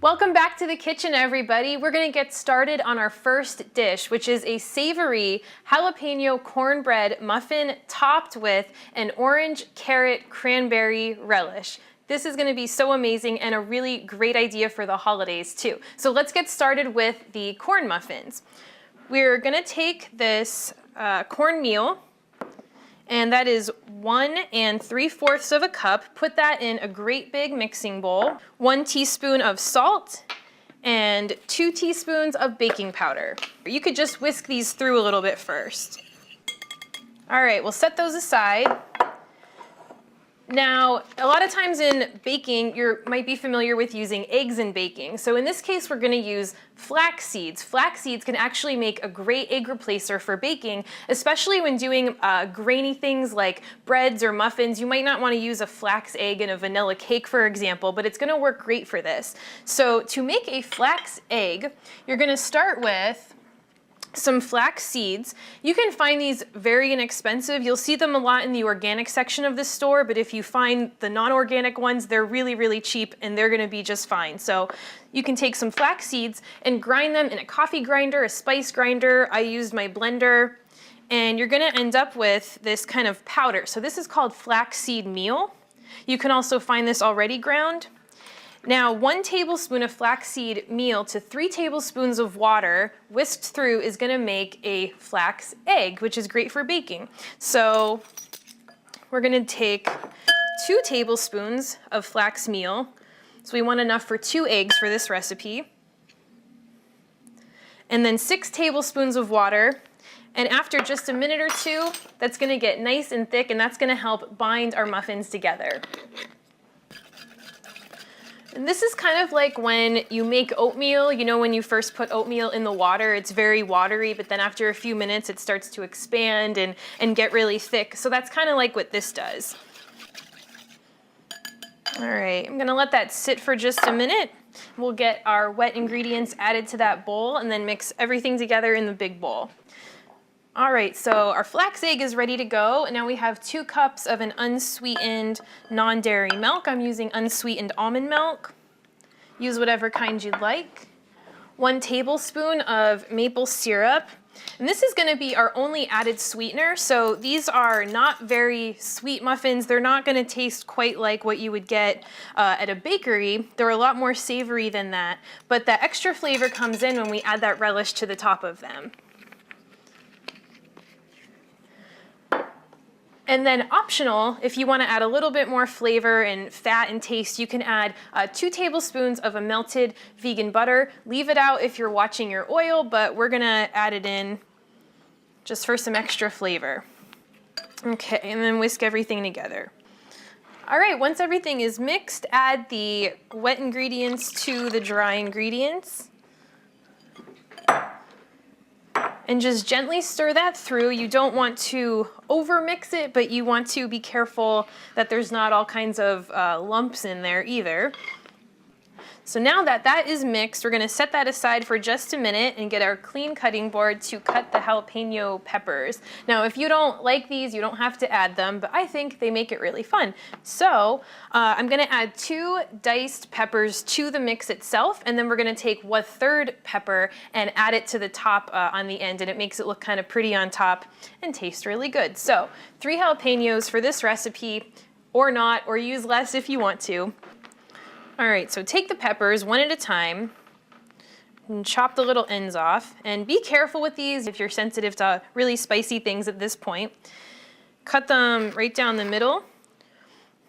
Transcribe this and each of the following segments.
Welcome back to the kitchen, everybody. We're gonna get started on our first dish, which is a savory jalapeno cornbread muffin topped with an orange carrot cranberry relish. This is gonna be so amazing and a really great idea for the holidays too. So let's get started with the corn muffins. We're gonna take this cornmeal, and that is 1 3/4 cup. Put that in a great big mixing bowl. 1 teaspoon of salt and 2 teaspoons of baking powder. You could just whisk these through a little bit first. All right, we'll set those aside. Now, a lot of times in baking, you might be familiar with using eggs in baking. So in this case, we're gonna use flax seeds. Flax seeds can actually make a great egg replacer for baking, especially when doing grainy things like breads or muffins. You might not wanna use a flax egg in a vanilla cake, for example, but it's gonna work great for this. So to make a flax egg, you're gonna start with some flax seeds. You can find these very inexpensive. You'll see them a lot in the organic section of the store, but if you find the non-organic ones, they're really, really cheap and they're gonna be just fine. So you can take some flax seeds and grind them in a coffee grinder, a spice grinder. I used my blender, and you're gonna end up with this kind of powder. So this is called flaxseed meal. You can also find this already ground. Now, 1 tablespoon of flaxseed meal to 3 tablespoons of water whisked through is gonna make a flax egg, which is great for baking. So we're gonna take 2 tablespoons of flax meal. So we want enough for 2 eggs for this recipe. And then 6 tablespoons of water. And after just a minute or two, that's gonna get nice and thick, and that's gonna help bind our muffins together. And this is kind of like when you make oatmeal. You know, when you first put oatmeal in the water, it's very watery, but then after a few minutes, it starts to expand and get really thick. So that's kind of like what this does. All right, I'm gonna let that sit for just a minute. We'll get our wet ingredients added to that bowl and then mix everything together in the big bowl. All right, so our flax egg is ready to go. And now we have 2 cups of an unsweetened non-dairy milk. I'm using unsweetened almond milk. Use whatever kind you'd like. 1 tablespoon of maple syrup. And this is gonna be our only added sweetener. So these are not very sweet muffins. They're not gonna taste quite like what you would get at a bakery. They're a lot more savory than that. But that extra flavor comes in when we add that relish to the top of them. And then optional, if you want to add a little bit more flavor and fat and taste, you can add 2 tablespoons of a melted vegan butter. Leave it out if you're watching your oil, but we're gonna add it in just for some extra flavor. Okay, and then whisk everything together. All right, once everything is mixed, add the wet ingredients to the dry ingredients. And just gently stir that through. You don't want to over-mix it, but you want to be careful that there's not all kinds of lumps in there either. So now that that is mixed, we're gonna set that aside for just a minute and get our clean cutting board to cut the jalapeno peppers. Now, if you don't like these, you don't have to add them, but I think they make it really fun. So I'm gonna add 2 diced peppers to the mix itself, and then we're gonna take 1/3 pepper and add it to the top on the end, and it makes it look kind of pretty on top and taste really good. So 3 jalapenos for this recipe, or not, or use less if you want to. All right, so take the peppers one at a time and chop the little ends off. And be careful with these if you're sensitive to really spicy things at this point. Cut them right down the middle.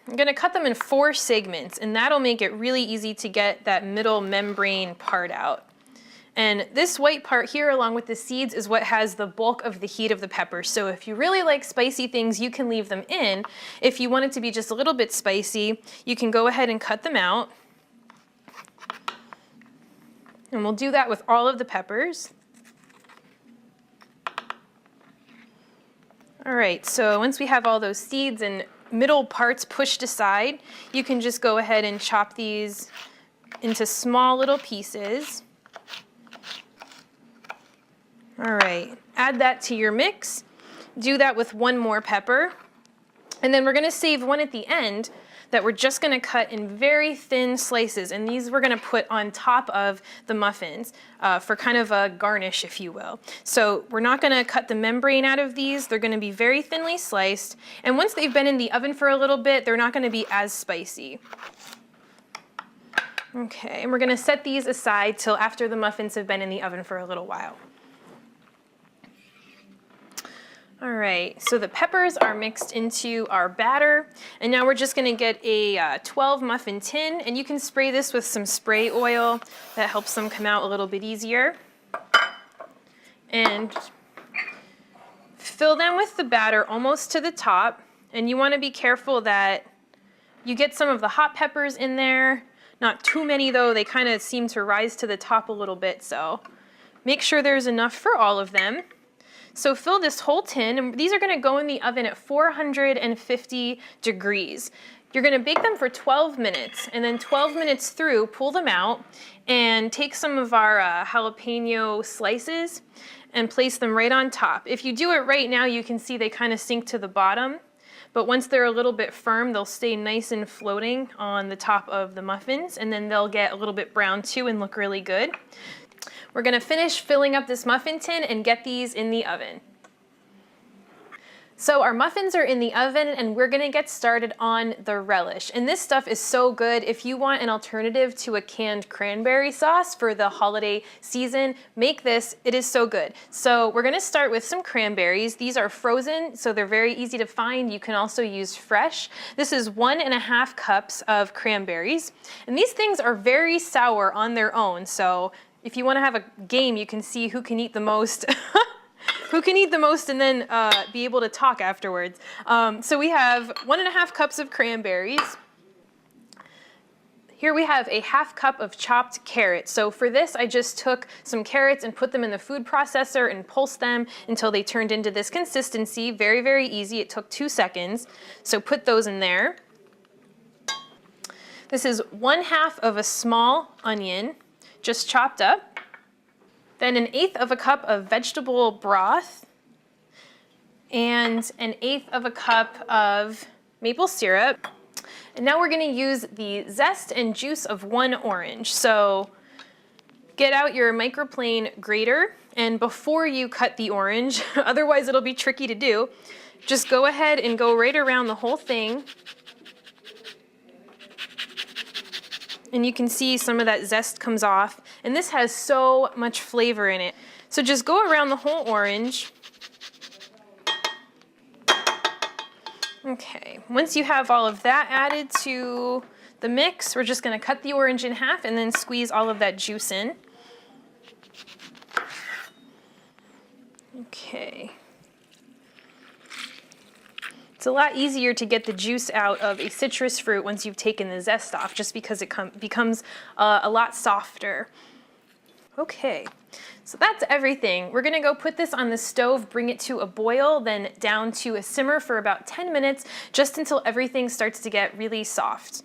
I'm gonna cut them in 4 segments, and that'll make it really easy to get that middle membrane part out. And this white part here, along with the seeds, is what has the bulk of the heat of the pepper. So if you really like spicy things, you can leave them in. If you want it to be just a little bit spicy, you can go ahead and cut them out. And we'll do that with all of the peppers. All right, so once we have all those seeds and middle parts pushed aside, you can just go ahead and chop these into small little pieces. All right, add that to your mix. Do that with 1 more pepper. And then we're gonna save one at the end that we're just gonna cut in very thin slices, and these we're gonna put on top of the muffins for kind of a garnish, if you will. So we're not gonna cut the membrane out of these. They're gonna be very thinly sliced, and once they've been in the oven for a little bit, they're not gonna be as spicy. Okay, and we're gonna set these aside till after the muffins have been in the oven for a little while. All right, so the peppers are mixed into our batter, and now we're just gonna get a 12 muffin tin, and you can spray this with some spray oil. That helps them come out a little bit easier. And fill them with the batter almost to the top, and you wanna be careful that you get some of the hot peppers in there. Not too many though, they kind of seem to rise to the top a little bit, so make sure there's enough for all of them. So fill this whole tin, and these are gonna go in the oven at 450 degrees. You're gonna bake them for 12 minutes, and then 12 minutes through, pull them out, and take some of our jalapeno slices and place them right on top. If you do it right now, you can see they kind of sink to the bottom, but once they're a little bit firm, they'll stay nice and floating on the top of the muffins, and then they'll get a little bit brown too and look really good. We're gonna finish filling up this muffin tin and get these in the oven. So our muffins are in the oven, and we're gonna get started on the relish. And this stuff is so good. If you want an alternative to a canned cranberry sauce for the holiday season, make this, it is so good. So we're gonna start with some cranberries. These are frozen, so they're very easy to find. You can also use fresh. This is 1.5 cups of cranberries. And these things are very sour on their own, so if you wanna have a game, you can see who can eat the most. Who can eat the most and then be able to talk afterwards. So we have 1.5 cups of cranberries. Here we have a 1/2 cup of chopped carrots. So for this, I just took some carrots and put them in the food processor and pulsed them until they turned into this consistency. Very, very easy. It took 2 seconds. So put those in there. This is 1/2 of a small onion, just chopped up. Then 1/8 cup of vegetable broth, and 1/8 cup of maple syrup. And now we're gonna use the zest and juice of 1 orange. So get out your microplane grater, and before you cut the orange, otherwise it'll be tricky to do, just go ahead and go right around the whole thing. And you can see some of that zest comes off. And this has so much flavor in it. So just go around the whole orange. Okay, once you have all of that added to the mix, we're just gonna cut the orange in half and then squeeze all of that juice in. Okay. It's a lot easier to get the juice out of a citrus fruit once you've taken the zest off, just because it becomes a lot softer. Okay, so that's everything. We're gonna go put this on the stove, bring it to a boil, then down to a simmer for about 10 minutes, just until everything starts to get really soft.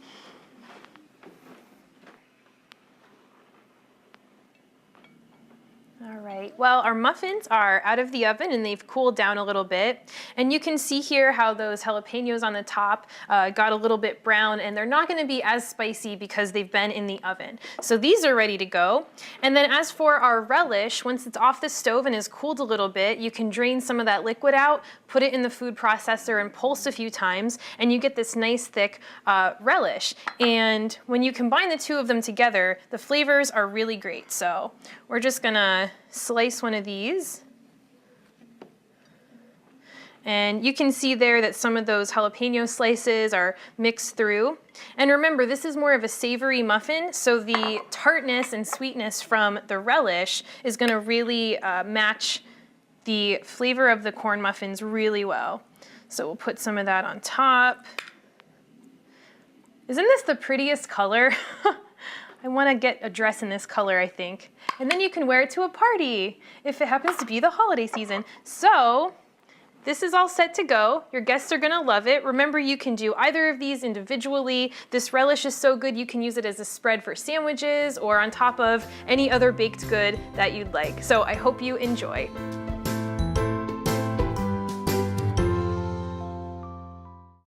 All right, well, our muffins are out of the oven and they've cooled down a little bit. And you can see here how those jalapenos on the top got a little bit brown, and they're not gonna be as spicy because they've been in the oven. So these are ready to go. And then as for our relish, once it's off the stove and is cooled a little bit, you can drain some of that liquid out, put it in the food processor and pulse a few times, and you get this nice thick relish. And when you combine the two of them together, the flavors are really great. So we're just gonna slice one of these. And you can see there that some of those jalapeno slices are mixed through. And remember, this is more of a savory muffin, so the tartness and sweetness from the relish is gonna really match the flavor of the corn muffins really well. So we'll put some of that on top. Isn't this the prettiest color? I want to get a dress in this color, I think. And then you can wear it to a party if it happens to be the holiday season. So this is all set to go. Your guests are gonna love it. Remember, you can do either of these individually. This relish is so good you can use it as a spread for sandwiches or on top of any other baked good that you'd like. So I hope you enjoy.